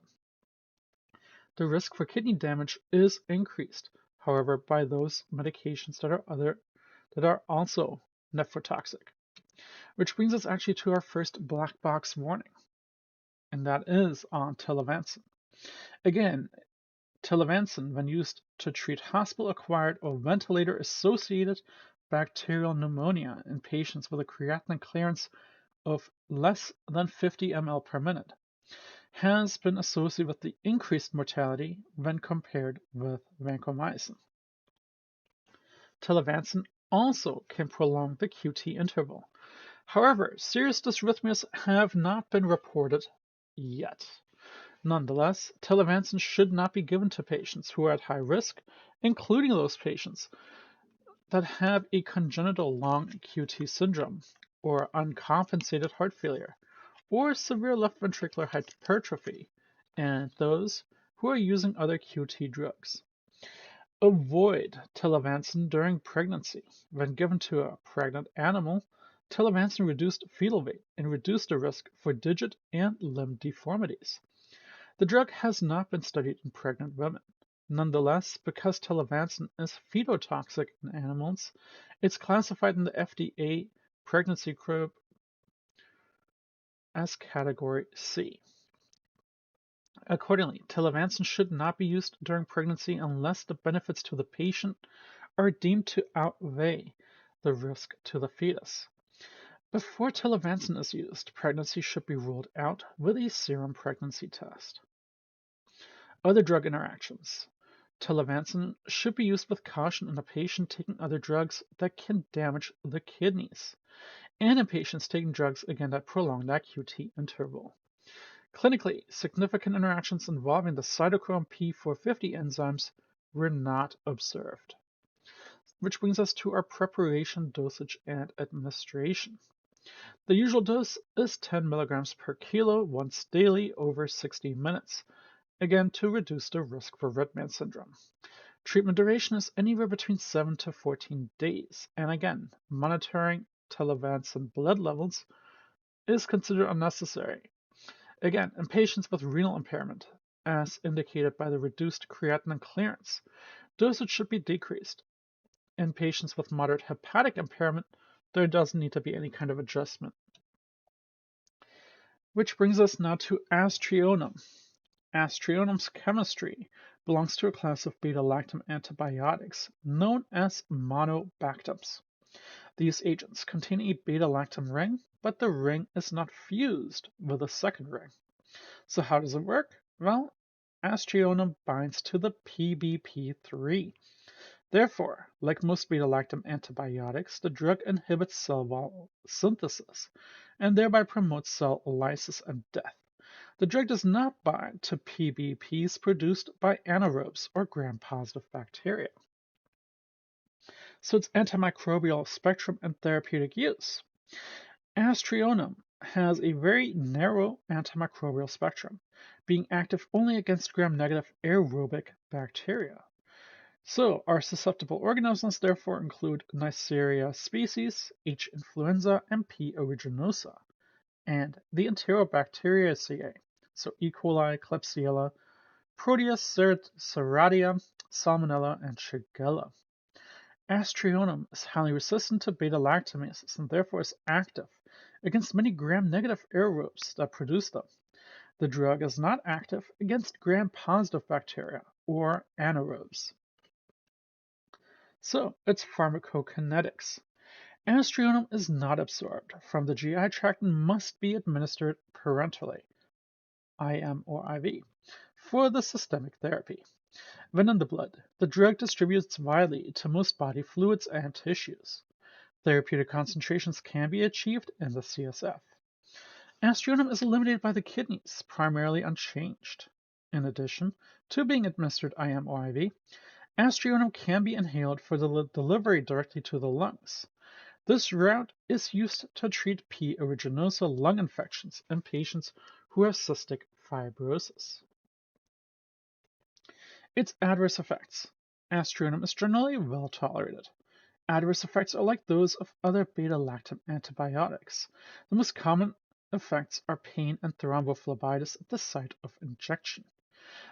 The risk for kidney damage is increased, however, by those medications that are also nephrotoxic. Which brings us actually to our first black box warning, and that is on telavancin. Again, telavancin, when used to treat hospital-acquired or ventilator-associated bacterial pneumonia in patients with a creatinine clearance of less than 50 ml per minute, has been associated with the increased mortality when compared with vancomycin. Telavancin also can prolong the QT interval. However, serious dysrhythmias have not been reported yet. Nonetheless, telavancin should not be given to patients who are at high risk, including those patients that have a congenital long QT syndrome, or uncompensated heart failure, or severe left ventricular hypertrophy, and those who are using other QT drugs. Avoid telavancin during pregnancy. When given to a pregnant animal, telavancin reduced fetal weight and reduced the risk for digit and limb deformities. The drug has not been studied in pregnant women. Nonetheless, because telavancin is fetotoxic in animals, it's classified in the FDA pregnancy group as Category C. Accordingly, telavancin should not be used during pregnancy unless the benefits to the patient are deemed to outweigh the risk to the fetus. Before telavancin is used, pregnancy should be ruled out with a serum pregnancy test. Other drug interactions. Telavancin should be used with caution in a patient taking other drugs that can damage the kidneys, and in patients taking drugs again that prolong that QT interval. Clinically, significant interactions involving the cytochrome P450 enzymes were not observed. Which brings us to our preparation, dosage, and administration. The usual dose is 10 milligrams per kilo once daily over 60 minutes, again to reduce the risk for red man syndrome. Treatment duration is anywhere between 7 to 14 days, and again, monitoring telavancin blood levels is considered unnecessary. Again, in patients with renal impairment, as indicated by the reduced creatinine clearance, dosage should be decreased. In patients with moderate hepatic impairment, there doesn't need to be any kind of adjustment. Which brings us now to Aztreonam. Aztreonam's chemistry belongs to a class of beta-lactam antibiotics known as monobactams. These agents contain a beta-lactam ring, but the ring is not fused with a second ring. So how does it work? Well, Aztreonam binds to the PBP3. Therefore, like most beta-lactam antibiotics, the drug inhibits cell wall synthesis and thereby promotes cell lysis and death. The drug does not bind to PBPs produced by anaerobes or gram-positive bacteria. So its antimicrobial spectrum and therapeutic use. Aztreonam has a very narrow antimicrobial spectrum, being active only against gram-negative aerobic bacteria. So our susceptible organisms therefore include Neisseria species, H. influenza, and P. aeruginosa, and the Enterobacteriaceae, so E. coli, Klebsiella, Proteus serratia, Salmonella, and Shigella. Aztreonam is highly resistant to beta-lactamases and therefore is active against many gram-negative aerobes that produce them. The drug is not active against gram-positive bacteria or anaerobes. So, its pharmacokinetics. Aztreonam is not absorbed from the GI tract and must be administered parenterally, IM or IV, for the systemic therapy. When in the blood, the drug distributes widely to most body fluids and tissues. Therapeutic concentrations can be achieved in the CSF. Aztreonam is eliminated by the kidneys, primarily unchanged. In addition to being administered IM or IV, Aztreonam can be inhaled for the delivery directly to the lungs. This route is used to treat P. aeruginosa lung infections in patients who have cystic fibrosis. Its adverse effects. Aztreonam is generally well tolerated. Adverse effects are like those of other beta-lactam antibiotics. The most common effects are pain and thrombophlebitis at the site of injection.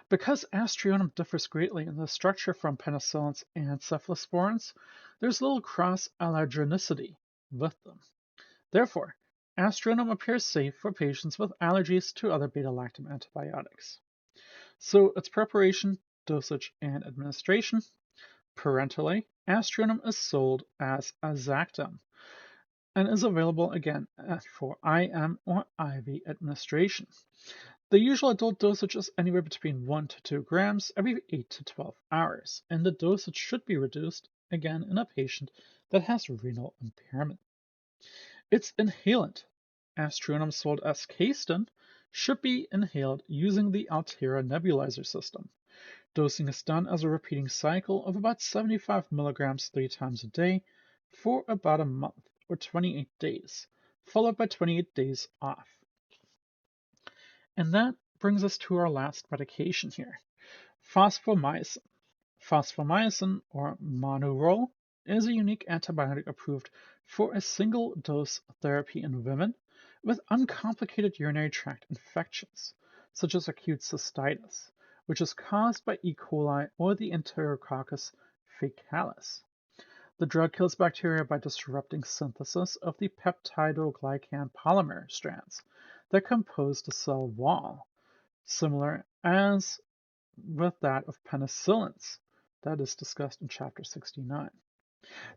Because Aztreonam differs greatly in the structure from penicillins and cephalosporins, there's little cross-allergenicity with them. Therefore, Aztreonam appears safe for patients with allergies to other beta-lactam antibiotics. So its preparation, dosage, and administration. Parenterally, Aztreonam is sold as Azactam and is available again for IM or IV administration. The usual adult dosage is anywhere between 1 to 2 grams every 8 to 12 hours, and the dosage should be reduced again in a patient that has renal impairment. Its inhalant, Aztreonam sold as Caistin, should be inhaled using the Altera nebulizer system. Dosing is done as a repeating cycle of about 75 milligrams 3 times a day for about a month or 28 days, followed by 28 days off. And that brings us to our last medication here, phosphomycin. Phosphomycin, or Monurol, is a unique antibiotic approved for a single-dose therapy in women with uncomplicated urinary tract infections, such as acute cystitis, which is caused by E. coli or the Enterococcus faecalis. The drug kills bacteria by disrupting synthesis of the peptidoglycan polymer strands that compose the cell wall, similar as with that of penicillins, that is discussed in chapter 69.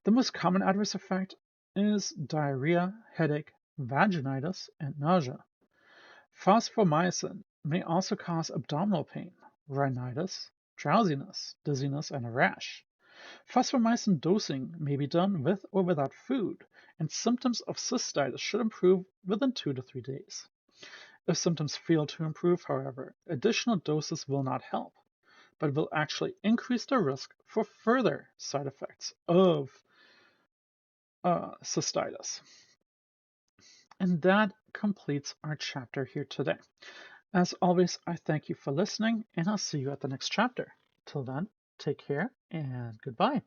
The most common adverse effect is diarrhea, headache, vaginitis, and nausea. Phosphomycin may also cause abdominal pain, rhinitis, drowsiness, dizziness, and a rash. Phosphomycin dosing may be done with or without food, and symptoms of cystitis should improve within 2 to 3 days. If symptoms fail to improve, however, additional doses will not help, but will actually increase the risk for further side effects of cystitis. And that completes our chapter here today. As always, I thank you for listening, and I'll see you at the next chapter. Till then, take care and goodbye.